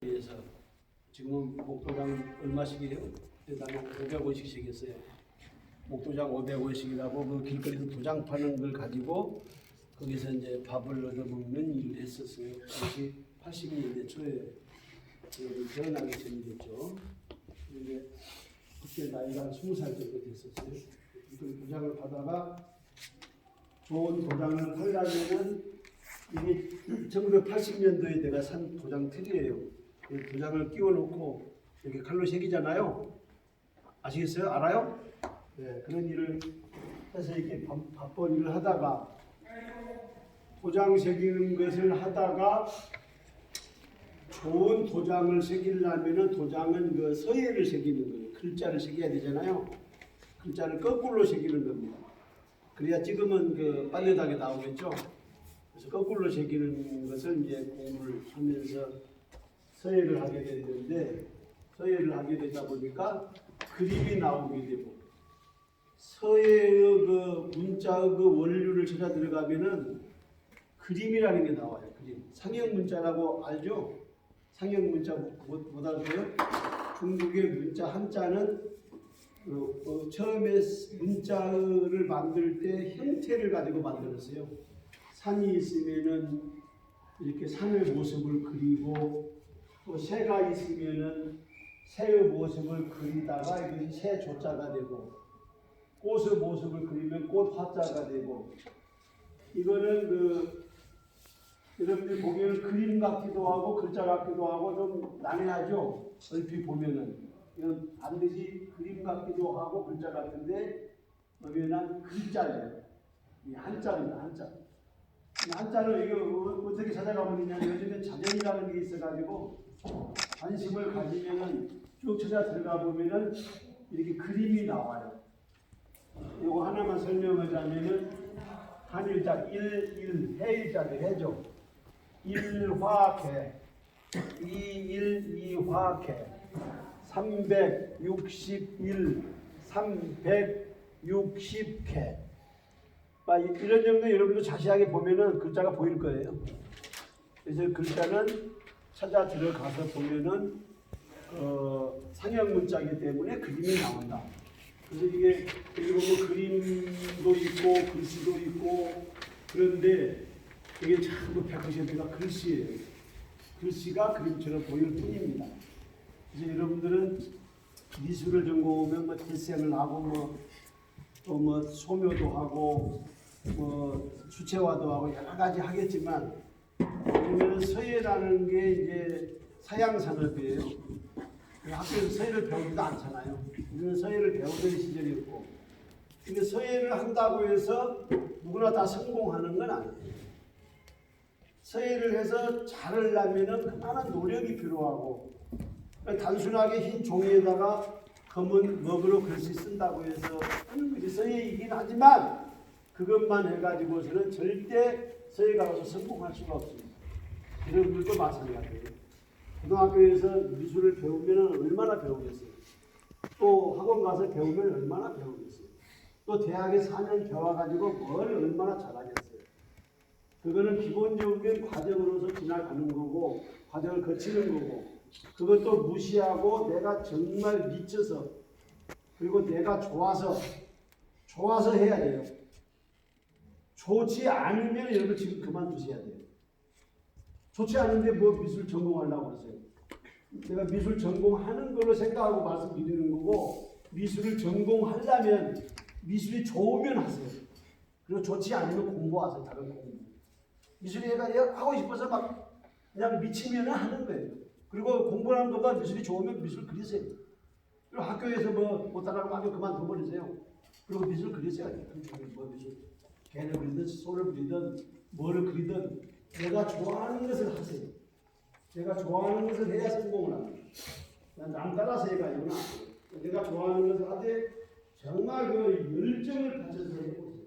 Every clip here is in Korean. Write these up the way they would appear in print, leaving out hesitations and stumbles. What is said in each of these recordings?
위해서 지금은 목도장 얼마씩이에요? 나는 550씩 했어요. 목도장 550이라고 그 길거리에서 도장 파는 걸 가지고 거기서 이제 밥을 얻어 먹는 일을 했었어요. 그것이 80년대 초에 태어나기 전이 됐죠. 그런데 그때 나이가 20살 정도 됐었어요. 그 도장을 받아가 좋은 도장을 팔려면은 이게 1980년도에 내가 산 도장 틀이에요. 도장을 끼워놓고 이렇게 칼로 새기잖아요. 아시겠어요? 알아요? 네, 그런 일을 해서 이렇게 바쁜 일을 하다가 도장 새기는 것을 하다가 좋은 도장을 새기려면은 도장은 그 서예를 새기는 거예요. 글자를 새겨야 되잖아요. 글자를 거꾸로 새기는 겁니다. 그래야 찍으면 그 빨래하게 나오겠죠. 그래서 거꾸로 새기는 것을 이제 공부를 하면서 서예를 하게 됐는데, 서예를 하게 되다 보니까 그림이 나오게 되고, 서예의 그 문자의 그 원류를 찾아 들어가면은 그림이라는 게 나와요. 그림. 상형 문자라고 알죠? 상형 문자 못 알아요? 중국의 문자 한자는 처음에 문자를 만들 때 형태를 가지고 만들었어요. 산이 있으면은 이렇게 산의 모습을 그리고, 또 새가 있으면은 새의 모습을 그리다가 이것이 새 조자가 되고, 꽃의 모습을 그리면 꽃 화자가 되고, 이거는 여러분들이 보기에는 그림 같기도 하고 글자 같기도 하고 좀 난해하죠. 얼핏 보면은 이건 반드시 그림 같기도 하고 글자 같은데 여기는 글자예요. 이 한자입니다. 한자. 이 한자를 이거 어떻게 찾아가 보느냐? 요즘에 자전이라는 게 있어가지고 관심을 가지면은 쭉 찾아 들어가 보면은 이렇게 그림이 나와요. 이거 하나만 설명하자면은 한일자 1, 해일자들 해죠. 1화개, 2화개, 361, 360개. 이런 정도 여러분도 자세하게 보면은 글자가 보일 거예요. 그래서 글자는 찾아 들어가서 보면은 상형 문자이기 때문에 그림이 나온다. 그래서 이게 여기 보면 그림도 있고 글씨도 있고, 그런데 이게 전부 100%가 글씨예요. 글씨가 그림처럼 보일 뿐입니다. 그래서 여러분들은 미술을 전공하면 뭐 태생을 하고 또 소묘도 하고 수채화도 하고 여러 가지 하겠지만, 보면 서예라는 게 이제 서양 산업이에요. 학교에서 서예를 배우지도 않잖아요. 우리는 서예를 배우던 시절이었고, 근데 서예를 한다고 해서 누구나 다 성공하는 건 아니에요. 서예를 해서 잘하려면은 그만한 노력이 필요하고, 단순하게 흰 종이에다가 검은 먹으로 글씨 쓴다고 해서 하는 것이 서예이긴 하지만, 그것만 해가지고서는 절대 서예가로서 성공할 수가 없습니다. 여러분들도 마찬가지예요. 고등학교에서 미술을 배우면 얼마나 배우겠어요? 또 학원 가서 배우면 얼마나 배우겠어요? 또 대학에 4년 배워가지고 뭘 얼마나 잘하겠어요? 그거는 기본적인 과정으로서 지나가는 거고, 과정을 거치는 거고, 그것도 무시하고 내가 정말 미쳐서, 그리고 내가 좋아서 해야 돼요. 좋지 않으면 여러분 지금 그만두셔야 돼요. 좋지 않은데 뭐 미술 전공하려고 그러세요? 내가 미술 전공하는 걸로 생각하고 말씀드리는 거고, 미술을 전공하려면 미술이 좋으면 하세요. 그리고 좋지 않으면 공부하세요. 다른 공부. 미술이 하고 싶어서 막 그냥 미치면 하는 거예요. 그리고 공부하는 것보다 미술이 좋으면 미술 그리세요. 그리고 학교에서 못 따라가면 학교 그만둬버리세요. 그리고 미술 그리세요. 미술 개를 그리든 소를 그리든 뭐를 그리든 내가 좋아하는 것을 하세요. 내가 좋아하는 것을 해야 성공을 합니다. 남 따라서 해가지고는 내가 좋아하는 것을 하되 정말 그 열정을 가져서 해보세요.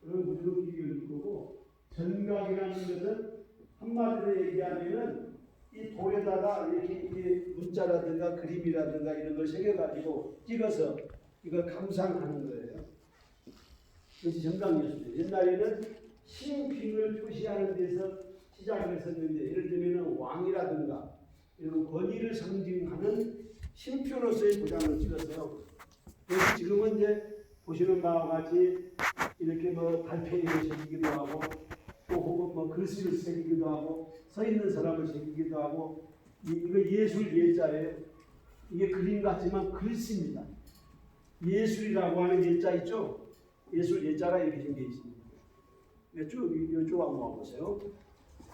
그런 무조건 이길 거고, 전각이라는 것은 한마디로 얘기하면은 이 돌에다가 이렇게 문자라든가 그림이라든가 이런 걸 새겨가지고 찍어서 이걸 감상하는 거예요. 그것이 전각예술이에요. 옛날에는 신빙을 표시하는 데서 시작을 했었는데, 예를 들면 왕이라든가 이런 권위를 상징하는 신표로서의 도장을 찍었어요. 그래서 지금은 이제 보시는 바와 같이 이렇게 뭐 달팽이를 새기기도 하고 또 혹은 뭐 글씨를 새기기도 하고 서 있는 사람을 새기기도 하고 이거 예술 예자예요. 이게 그림 같지만 글씨입니다. 예술이라고 하는 예자 있죠? 예술 예자가 이렇게 생겨 있습니다. 이쪽 한번 보세요.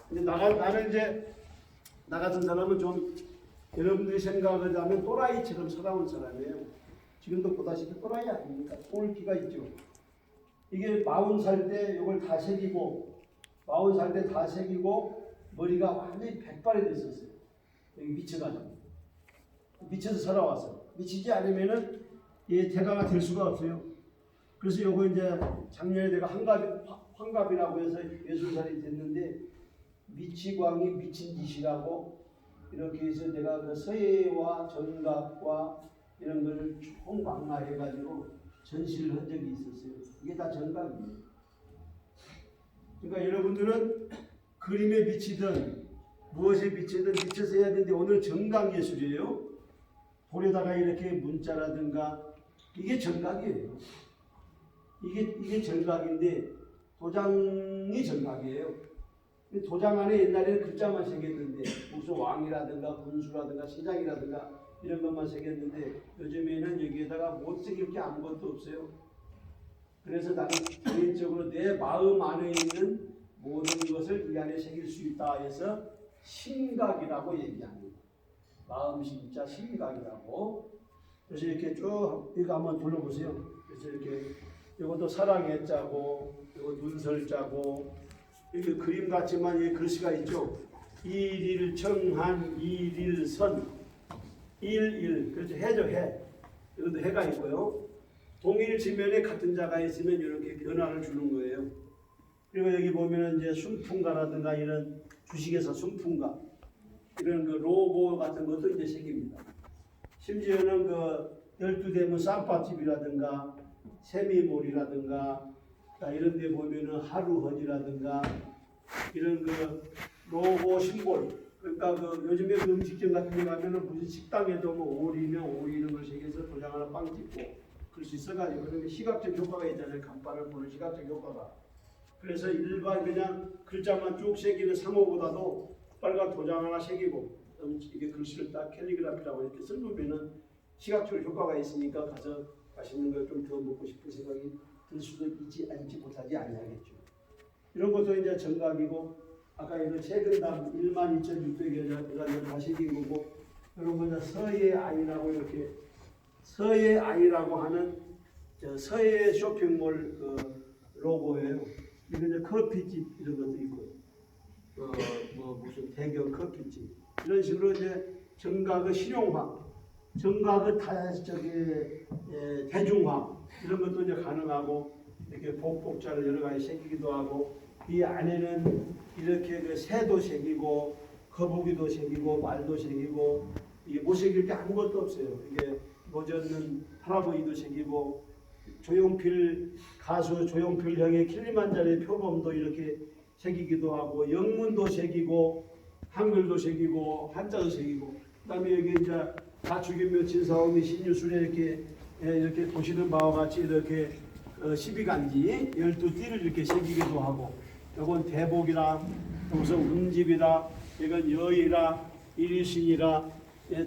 근데 나는 이제 나 같은 사람은 좀 여러분들이 생각을 하면 또라이처럼 살아온 사람이에요. 지금도 보다시피 또라이 아닙니까? 꼴기가 있죠. 이게 40살 때 이걸 다 새기고 40살 때 다 새기고 머리가 완전히 백발이 됐었어요. 여기 미쳐가지고 미쳐서 살아왔어요. 미치지 않으면은 대가가 될 수가 없어요. 그래서 요거 이제 작년에 내가 환갑이라고 해서 60살이 됐는데 미치광이 미친 짓이라고 이렇게 해서 내가 그 서예와 정각과 이런 걸 총망라해가지고 전시를 한 적이 있었어요. 이게 다 정각이에요. 그러니까 여러분들은 그림에 미치든 무엇에 미치든 미쳐서 해야 되는데 오늘 정각 예술이에요. 돌에다가 이렇게 문자라든가 이게 정각이에요. 이게 정각인데 도장이 정각이에요. 도장 안에 옛날에는 글자만 새겼는데 무슨 왕이라든가 군수라든가 시장이라든가 이런 것만 새겼는데 요즘에는 여기에다가 못 새길 게 아무것도 없어요. 그래서 나는 개인적으로 내 마음 안에 있는 모든 것을 이 안에 새길 수 있다 해서 심각이라고 얘기합니다. 마음 심자 심각이라고. 그래서 이렇게 쭉 이거 한번 둘러보세요. 그래서 이렇게 이것도 사랑의 자고 이거 눈설자고 이렇게 그림 같지만 이 글씨가 있죠. 일일청한 일일선 일일 그렇죠. 해죠. 해. 이것도 해가 있고요. 동일 지면에 같은 자가 있으면 이렇게 변화를 주는 거예요. 그리고 여기 보면은 이제 순풍가라든가 이런 주식에서 순풍가 이런 그 로고 같은 것도 이제 새깁니다. 심지어는 그 12대문 쌈밥집이라든가 세미몰이라든가 이런 데 보면은 하루헌이라든가 이런 그 로고 심볼 그러니까 그 요즘에 그 음식점 같은 데 가면은 무슨 식당에도 뭐 오리면 오리 이런 걸 새겨서 도장 하나 빵 찍고 글씨 써가지고 그런데 시각적 효과가 있잖아요. 간판을 보는 시각적 효과가. 그래서 일반 그냥 글자만 쭉 새기는 상호보다도 빨간 도장 하나 새기고 이게 글씨를 딱 캘리그라피라고 이렇게 써놓으면은 시각적 효과가 있으니까 가서 맛있는 걸 좀 더 먹고 싶은 생각이 들 수도 있지 못하지 아니하겠죠. 이런 것도 이제 정각이고 아까 이거 세근당 12,600여자 다 새긴 거고 이런 거 이제 서예 아이라고 이렇게 서예 아이라고 하는 서예 쇼핑몰 그 로고예요. 이거 이제 커피집 이런 것도 있고 뭐 무슨 대경 커피집 이런 식으로 이제 정각의 실용화, 정각의 대중화 이런 것도 이제 가능하고 이렇게 복복자를 여러 가지 새기기도 하고 이 안에는 이렇게 그 새도 새기고 거북이도 새기고 말도 새기고 이게 못 새길 게 아무것도 없어요. 이게 모젓는 할아버지도 새기고 조용필 가수 조용필 형의 킬리만자로의 표범도 이렇게 새기기도 하고 영문도 새기고 한글도 새기고 한자도 새기고 그다음에 여기 이제 가축인묘 진사오미 신유술에 이렇게 보시는 바와 같이 이렇게 12간지 12띠를 이렇게 새기기도 하고 이건 대복이라 여기서 운집이라 이건 여의라 일신이라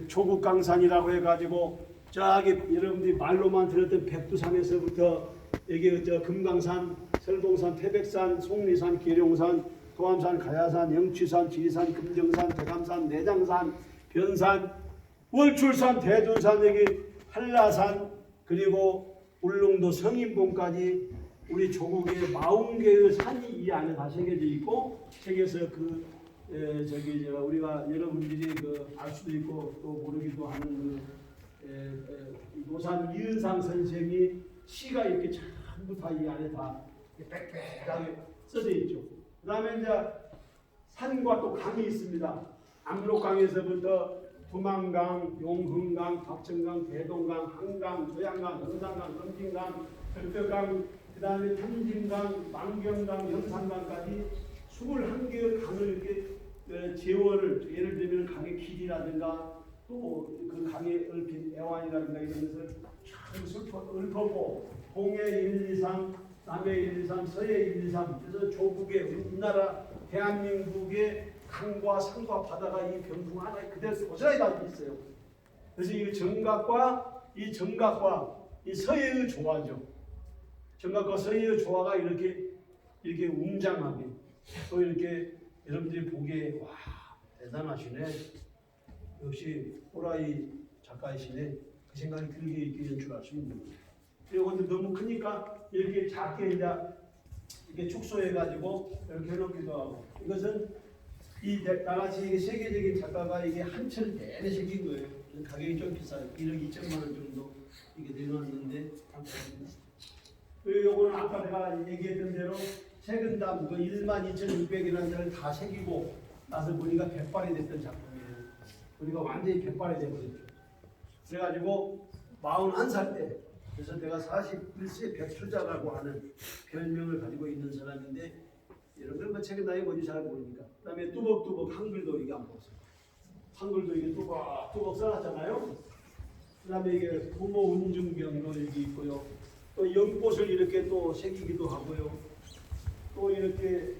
조국강산이라고 해가지고 저기 여러분들이 말로만 들었던 백두산에서부터 여기 저 금강산, 설봉산, 태백산, 속리산, 계룡산, 도암산, 가야산, 영취산, 지리산, 금정산, 대감산, 내장산, 변산, 월출산, 대둔산, 여기 한라산 그리고 울릉도 성인봉까지 우리 조국의 40개의 산이 이 안에 다 새겨져 있고 새겨서 우리가 여러분들이 알 수도 있고 또 모르기도 하는 노산 이은상 선생이 시가 이렇게 전부 다 이 안에 다 빽빽하게 써져 있죠. 그 다음에 이제 산과 또 강이 있습니다. 압록강에서부터 두만강, 용흥강, 박천강, 대동강, 한강, 도양강, 영산강, 섬진강, 별도강, 그 다음에 탐진강, 만경강, 영산강까지 21개의 강을 이렇게 그 재월을 예를 들면 강의 길이라든가 또 그 강에 얽힌 애완이라든가 이런 것을 참 읊었고 동해 1, 2, 3, 남해 1, 2, 3, 서해 1, 2, 3 그래서 조국의 우리나라 대한민국의 강과 산과 바다가 이 병풍 하나에 그대로 고스란히 담겨 있어요. 그래서 이 정각과 이 서해의 조화죠. 정각과 서해의 조화가 이렇게 웅장하게 또 이렇게 여러분들이 보기에 와 대단하시네. 역시 호라이 작가이시네. 그 생각이 들게 이렇게 연출하시면 됩니다. 그리고 근데 너무 크니까 이렇게 작게 이제 이렇게 축소해가지고 이렇게 해놓기도 하고 이것은 이 나같이 이게 세계적인 작가가 이게 한 철 내내 새긴 거예요. 가격이 좀 비싸요. 1억 2천만 원 정도 이게 내놨는데 그리고 요거는 아까 내가 얘기했던 대로 세근담 그 12,600이라는 데를 다 새기고 나서 보니까 백발이 됐던 작품이에요. 우리가 완전히 백발이 돼버렸죠. 그래가지고 41살 때 그래서 내가 41세 백수자라고 하는 별명을 가지고 있는 사람인데 여러분 뭐 책에 나이 뭔지 잘 모르니까 그 다음에 뚜벅뚜벅 한글도 이게 안 보세요. 한글도 이게 뚜벅뚜벅 써놨잖아요. 그 다음에 이게 부모 운중병도 여기 있고요. 또 연꽃을 이렇게 또 새기기도 하고요. 또 이렇게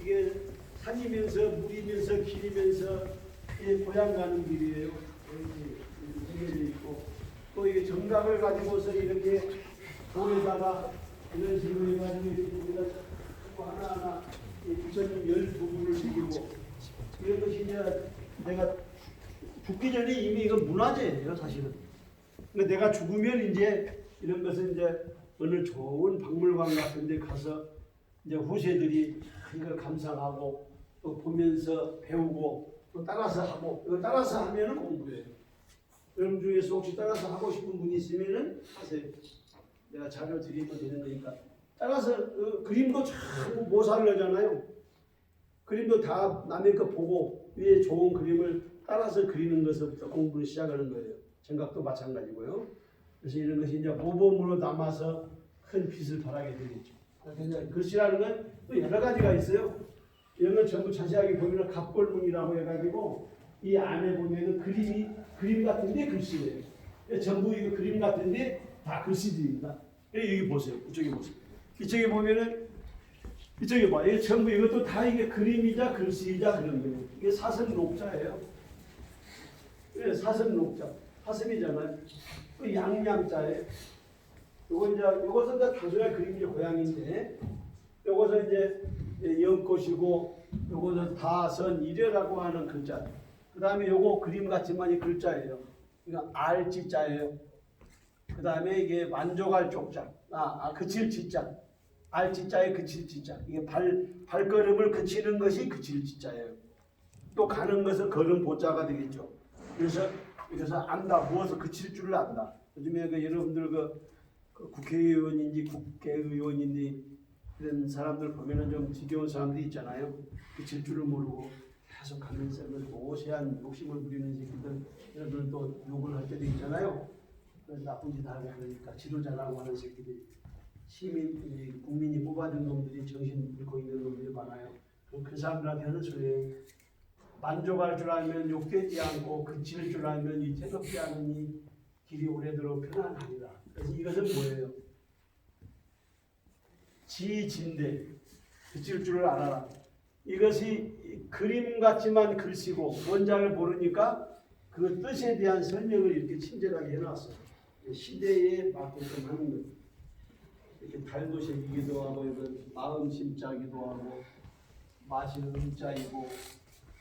이게 산이면서 물이면서 길이면서 이게 고향 가는 길이에요. 이렇게 정해져 있고 또 이게 정각을 가지고서 이렇게 돌에다가 이런 식으로 해가지고 하나하나 부처님 12분을 새기고 이런 것이 이제 내가 죽기 전에 이미 이건 문화재예요 사실은. 그러니까 내가 죽으면 이제 이런 것은 이제 어느 좋은 박물관 같은 데 가서 이제 후세들이 이걸 감상하고 또 보면서 배우고 또 따라서 하고 이거 따라서 하면은 공부예요. 여러분 중에서 혹시 따라서 하고 싶은 분이 있으면은 하세요. 내가 자료 드리면 되는 거니까 따라서 그림도 참 모사를 하잖아요. 그림도 다 남의 거 보고 위에 좋은 그림을 따라서 그리는 것부터 공부를 시작하는 거예요. 생각도 마찬가지고요. 그래서 이런 것이 이제 모범으로 남아서 큰 빛을 발하게 되겠죠. 그래서 글씨라는 건 또 여러 가지가 있어요. 이런 건 전부 자세하게 보면 갑골문이라고 해가지고 이 안에 보면은 그림 같은데 글씨예요. 전부 이거 그림 같은데 다 글씨들입니다. 여기 보세요. 이쪽에 보세요. 이쪽에 보면은 이쪽에 봐. 이게 전부 이것도 다 이게 그림이자 글씨이자 그런 거예요. 이게 사슴 녹자예요. 사슴 녹자. 사슴이잖아요. 양양자예요. 요것은 단순한 그림의 고양인데, 요것은 이제 연꽃이고, 요것은 다선이려라고 하는 글자. 그 다음에 요거 그림 같지만 이 글자예요. 이거 알지자예요. 그 다음에 이게 만족할 쪽자. 그칠 지자. 알지자에 그칠 지자. 이게 발걸음을 그치는 것이 그칠 지자예요. 또 가는 것은 걸음 보자가 되겠죠. 그래서 안다. 무엇을 그칠 줄을 안다. 요즘에 여러분들 그 국회의원인지 국회의원인지 이런 사람들 보면은 좀 지겨운 사람들이 있잖아요. 그칠 줄을 모르고 계속 가면서 오세한 욕심을 부리는 새끼들 여러분 또 욕을 할 때도 있잖아요. 나쁜 짓 하고 그러니까 지도자라고 하는 새끼들이 국민이 뽑아준 놈들이 정신 잃고 있는 놈들이 많아요. 그 사람들한테 하는 소리예요. 만족할 줄 알면 욕되지 않고 그칠 줄 알면 이 태롭지 않으니 길이 오래도록 편안하리라. 그래서 이것은 뭐예요? 지진대 그칠 줄을 알아라. 이것이 그림 같지만 글씨고 원작을 모르니까 그 뜻에 대한 설명을 이렇게 친절하게 해놨어요. 시대에 맞게끔 하는 거예요. 이렇게 달도 새기기도 하고 이건 마음 심자기도 하고 맛이 음자이고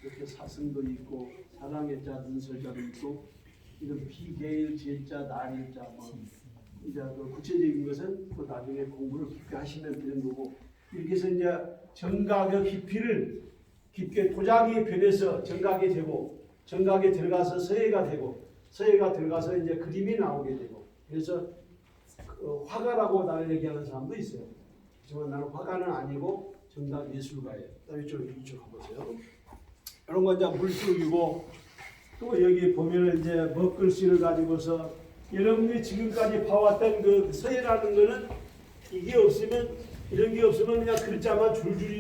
이렇게 사슴도 있고 사랑의 자 눈설자도 있고 이런 비계일 제자 날일자 이제 그 구체적인 것은 또 나중에 공부를 깊게 하시면 되는 거고 이렇게 해서 이제 정각의 깊이를 깊게 도자기 변해서 정각이 되고 정각에 들어가서 서예가 되고 서예가 들어가서 이제 그림이 나오게 되고 그래서 화가라고 나를 얘기하는 사람도 있어요. 하지만 나는 화가는 아니고 정각 예술가예요. 그다음에 이쪽 가보세요. 이런 건 이제 물속이고 또 여기 보면은 이제 먹글씨를 가지고서 여러분들이 지금까지 봐왔던 그 서예라는 거는 이게 없으면 이런 게 없으면 그냥 글자만 줄줄이